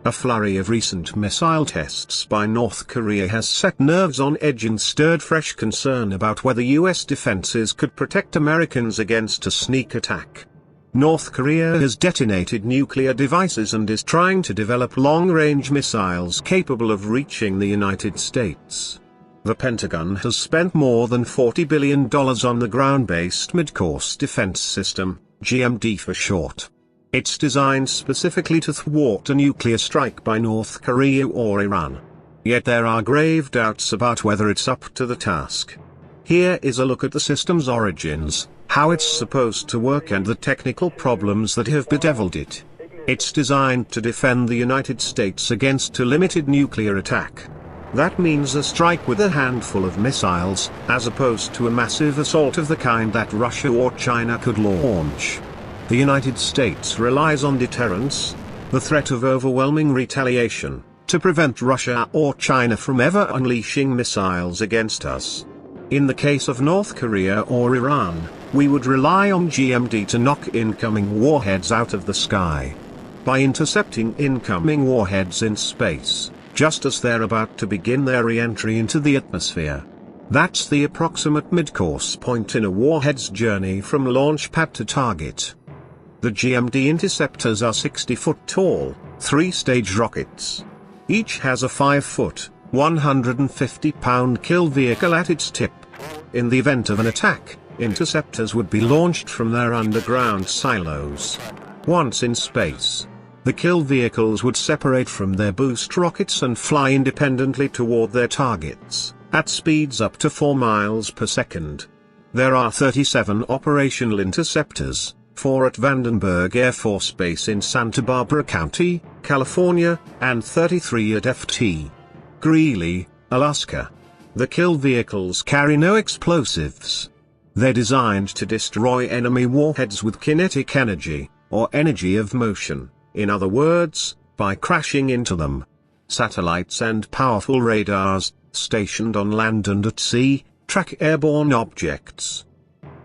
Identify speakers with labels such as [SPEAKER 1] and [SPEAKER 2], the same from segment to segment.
[SPEAKER 1] A flurry of recent missile tests by North Korea has set nerves on edge and stirred fresh concern about whether US defenses could protect Americans against a sneak attack. North Korea has detonated nuclear devices and is trying to develop long-range missiles capable of reaching the United States. The Pentagon has spent more than $40 billion on the ground-based mid-course defense system, GMD for short. It's designed specifically to thwart a nuclear strike by North Korea or Iran. Yet there are grave doubts about whether it's up to the task. Here is a look at the system's origins, how it's supposed to work and the technical problems that have bedeviled it. It's designed to defend the United States against a limited nuclear attack. That means a strike with a handful of missiles, as opposed to a massive assault of the kind that Russia or China could launch. The United States relies on deterrence, the threat of overwhelming retaliation, to prevent Russia or China from ever unleashing missiles against us. In the case of North Korea or Iran, we would rely on GMD to knock incoming warheads out of the sky. By intercepting incoming warheads in space, just as they're about to begin their re-entry into the atmosphere. That's the approximate mid-course point in a warhead's journey from launch pad to target. The GMD interceptors are 60-foot tall, 3-stage rockets. Each has a 5-foot, 150-pound kill vehicle at its tip. In the event of an attack, interceptors would be launched from their underground silos. Once in space, the kill vehicles would separate from their boost rockets and fly independently toward their targets, at speeds up to 4 miles per second. There are 37 operational interceptors, 4 at Vandenberg Air Force Base in Santa Barbara County, California, and 33 at Ft. Greely, Alaska. The kill vehicles carry no explosives. They're designed to destroy enemy warheads with kinetic energy, or energy of motion, in other words, by crashing into them. Satellites and powerful radars, stationed on land and at sea, track airborne objects.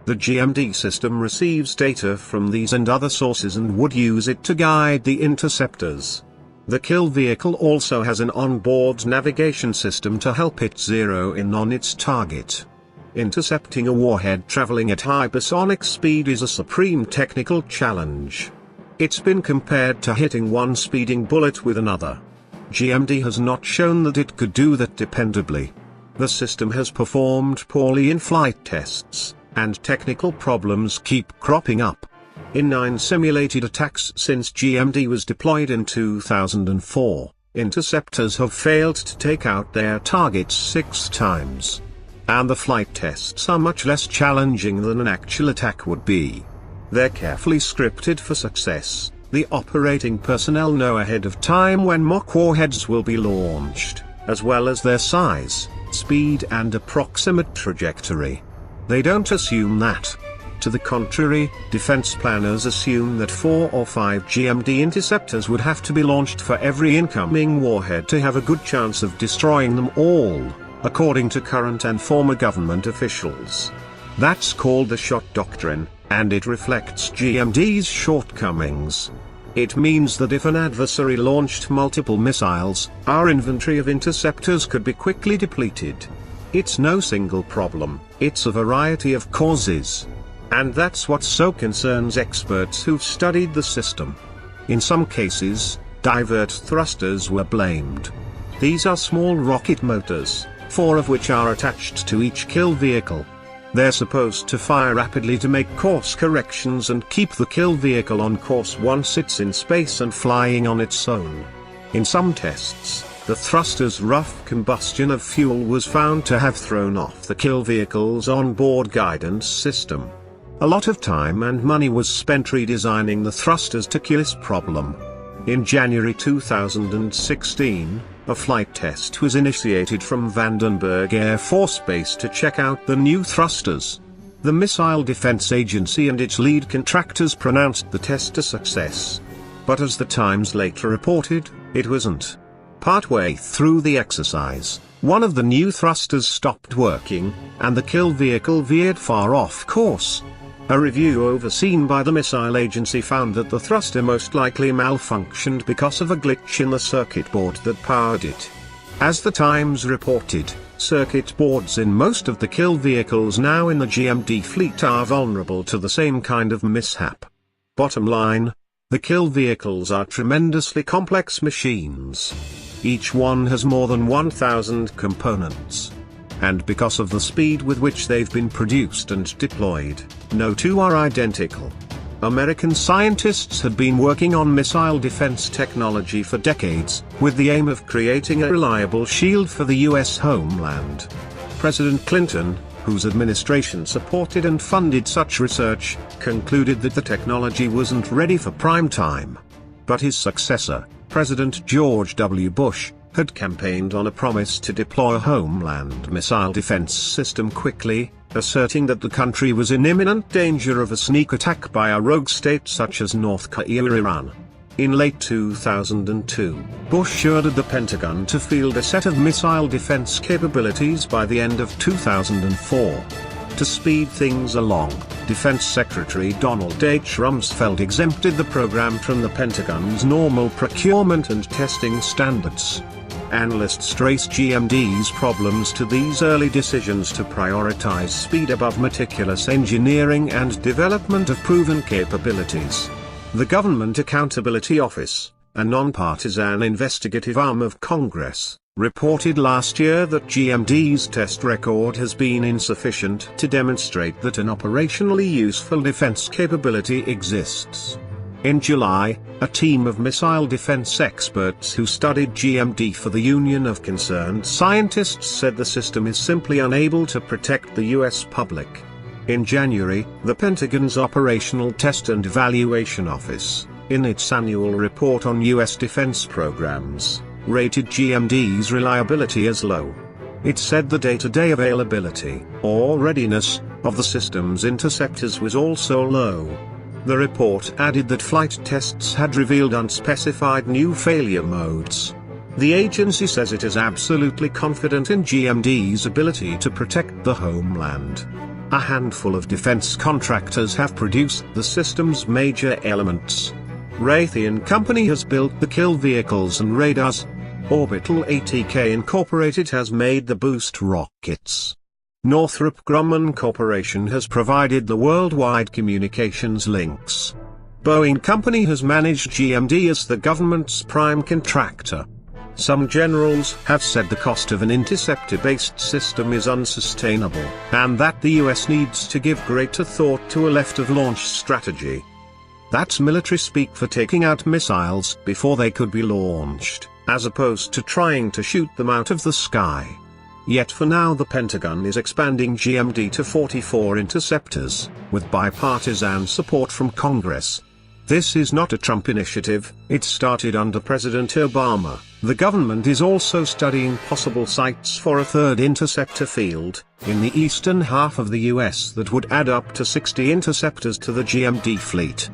[SPEAKER 1] The GMD system receives data from these and other sources and would use it to guide the interceptors. The kill vehicle also has an onboard navigation system to help it zero in on its target. Intercepting a warhead traveling at hypersonic speed is a supreme technical challenge. It's been compared to hitting one speeding bullet with another. GMD has not shown that it could do that dependably. The system has performed poorly in flight tests, and technical problems keep cropping up. In 9 simulated attacks since GMD was deployed in 2004, interceptors have failed to take out their targets 6 times. And the flight tests are much less challenging than an actual attack would be. They're carefully scripted for success. The operating personnel know ahead of time when mock warheads will be launched, as well as their size, speed and approximate trajectory. They don't assume that. To the contrary, defense planners assume that 4 or 5 GMD interceptors would have to be launched for every incoming warhead to have a good chance of destroying them all, according to current and former government officials. That's called the shot doctrine, and it reflects GMD's shortcomings. It means that if an adversary launched multiple missiles, our inventory of interceptors could be quickly depleted. It's no single problem, it's a variety of causes. And that's what so concerns experts who've studied the system. In some cases, divert thrusters were blamed. These are small rocket motors, 4 of which are attached to each kill vehicle. They're supposed to fire rapidly to make course corrections and keep the kill vehicle on course once it's in space and flying on its own. In some tests, the thruster's rough combustion of fuel was found to have thrown off the kill vehicle's onboard guidance system. A lot of time and money was spent redesigning the thrusters to cure this problem. In January 2016, a flight test was initiated from Vandenberg Air Force Base to check out the new thrusters. The Missile Defense Agency and its lead contractors pronounced the test a success. But as the Times later reported, it wasn't. Partway through the exercise, one of the new thrusters stopped working, and the kill vehicle veered far off course. A review overseen by the missile agency found that the thruster most likely malfunctioned because of a glitch in the circuit board that powered it. As the Times reported, circuit boards in most of the kill vehicles now in the GMD fleet are vulnerable to the same kind of mishap. Bottom line, the kill vehicles are tremendously complex machines. Each one has more than 1,000 components. And because of the speed with which they've been produced and deployed, no two are identical. American scientists had been working on missile defense technology for decades, with the aim of creating a reliable shield for the U.S. homeland. President Clinton, whose administration supported and funded such research, concluded that the technology wasn't ready for prime time. But his successor, President George W. Bush, had campaigned on a promise to deploy a homeland missile defense system quickly, asserting that the country was in imminent danger of a sneak attack by a rogue state such as North Korea or Iran. In late 2002, Bush ordered the Pentagon to field a set of missile defense capabilities by the end of 2004. To speed things along, Defense Secretary Donald H. Rumsfeld exempted the program from the Pentagon's normal procurement and testing standards. Analysts trace GMD's problems to these early decisions to prioritize speed above meticulous engineering and development of proven capabilities. The Government Accountability Office, a nonpartisan investigative arm of Congress, reported last year that GMD's test record has been insufficient to demonstrate that an operationally useful defense capability exists. In July, a team of missile defense experts who studied GMD for the Union of Concerned Scientists said the system is simply unable to protect the U.S. public. In January, the Pentagon's Operational Test and Evaluation Office, in its annual report on U.S. defense programs, rated GMD's reliability as low. It said the day-to-day availability, or readiness, of the system's interceptors was also low. The report added that flight tests had revealed unspecified new failure modes. The agency says it is absolutely confident in GMD's ability to protect the homeland. A handful of defense contractors have produced the system's major elements. Raytheon Company has built the kill vehicles and radars. Orbital ATK Incorporated has made the boost rockets. Northrop Grumman Corporation has provided the worldwide communications links. Boeing Company has managed GMD as the government's prime contractor. Some generals have said the cost of an interceptor-based system is unsustainable, and that the US needs to give greater thought to a left-of-launch strategy. That's military speak for taking out missiles before they could be launched, as opposed to trying to shoot them out of the sky. Yet for now the Pentagon is expanding GMD to 44 interceptors, with bipartisan support from Congress. This is not a Trump initiative, it started under President Obama. The government is also studying possible sites for a third interceptor field, in the eastern half of the US that would add up to 60 interceptors to the GMD fleet.